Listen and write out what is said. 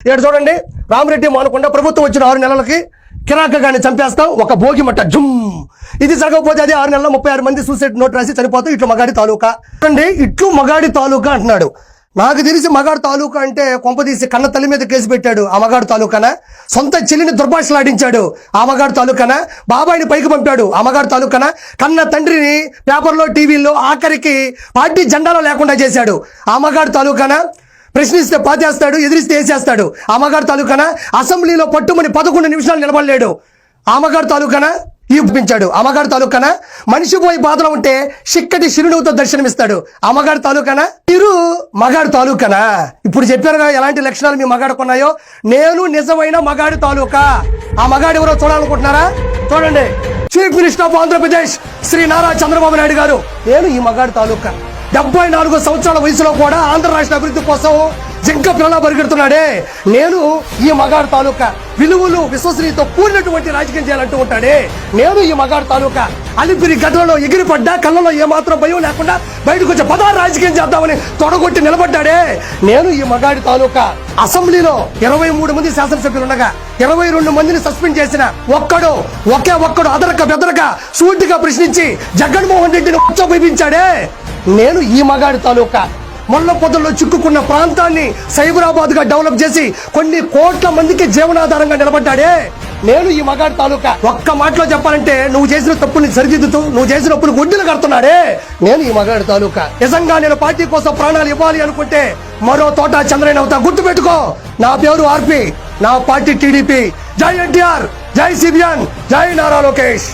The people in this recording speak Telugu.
ఇక్కడ చూడండి, రామిరెడ్డి మానకొండ ప్రభుత్వం వచ్చిన 6 నెలలకి కిరాకగాన్ని చంపేస్తాం, ఒక భోగి మట్ట జుమ్. ఇది జరగకపోతే అదే 6 నెలల్లో 36 మంది సూసైడ్ నోట్ రాసి చనిపోతాం. ఇట్లు మగాడి తాలూకా అండి, ఇట్లు మగాడి తాలూకా అంటున్నాడు. నాకు తెలిసి మగాడు తాలూకా అంటే కొంపదీసి కన్న తల్లి మీద కేసు పెట్టాడు ఆ మగాడు తాలూకానా, సొంత చెల్లిని దుర్భాషలాడించాడు ఆ మగాడు తాలూకానా, బాబాయిని పైకి పంపాడు ఆ మగాడు తాలూకానా, కన్న తండ్రిని పేపర్లో టీవీల్లో ఆఖరికి పార్టీ జెండాలో లేకుండా చేశాడు ఆ మగాడు తాలూకానా, ప్రశ్నిస్తే పాతేస్తాడు, ఎదిరిస్తే వేసేస్తాడు ఆ మగాడు తాలూకానా, అసెంబ్లీలో పట్టుమని 11 నిమిషాలు నిలబడలేడు ఆ మగాడు తాలూకానా, ఈపించాడు ఆ మగాడు తాలూకానా, మనిషి పోయి బాధలో ఉంటే చిక్కటి చిరునవ్వుతో దర్శనమిస్తాడు ఆ మగాడు తాలూకానా, మీరు మగాడు తాలూకానా. ఇప్పుడు చెప్పారుగా ఎలాంటి లక్షణాలు మీ మగాడుకున్నాయో. నేను నిజమైన మగాడు తాలూకా. ఆ మగాడు ఎవరో చూడాలనుకుంటున్నారా? చూడండి, chief minister of Andhra Pradesh Shri Nara Chandrababu Naidu garu. నేను ఈ మగాడు తాలూకా. 74 సంవత్సరాల వయసులో కూడా ఆంధ్ర రాష్ట్ర అభివృద్ధి కోసం జింక పిల్లలా పరిగెడుతున్నాడే నేను ఈ మగాడు తాలూకా. విలువలు విశ్వసనీయతో కూడినటువంటి రాజకీయం చేయాలంటూ ఉంటాడే నేను ఈ మగాడు తాలూకా. అలిపిరి గడ్డలలో ఎగిరిపడ్డా కళ్ళలో ఏమాత్రం భయం లేకుండా బయటకు వచ్చే పదాలు రాజకీయం చేద్దామని తొడగొట్టి నిలబడ్డాడే నేను ఈ మగాడి తాలూకా. అసెంబ్లీలో 23 మంది శాసనసభ్యులు ఉండగా 22 మందిని సస్పెండ్ చేసిన ఒకే ఒక్కడు అదరక బెదరక సూటిగా ప్రశ్నించి జగన్మోహన్ రెడ్డిని ఉచ్చబోయించాడే నేను ఈ మగాడి తాలూకా. మొన్న పొదల్లో చిక్కుకున్న ప్రాంతాన్ని సైబరాబాద్ గా డెవలప్ చేసి కొన్ని కోట్ల మందికి జీవనాధారంగా నిలబడ్డాడే నేను ఈ మగాడి తాలూకా. ఒక్క మాటలో చెప్పాలంటే నువ్వు చేసిన తప్పుని సరిదిద్దుతూ నువ్వు చేసిన తప్పుని గుడ్డలు కడుతున్నాడే నేను ఈ మగాడి తాలూకా. నిజంగా నేను పార్టీ కోసం ప్రాణాలు ఇవ్వాలి అనుకుంటే మరో తోట చంద్రయ్య అవుతా. గుర్తు పెట్టుకో, నా పేరు ఆర్పి, నా పార్టీ టీడీపీ. జై ఎన్టీఆర్, జై సిబిఎన్, జై నారా లోకేష్.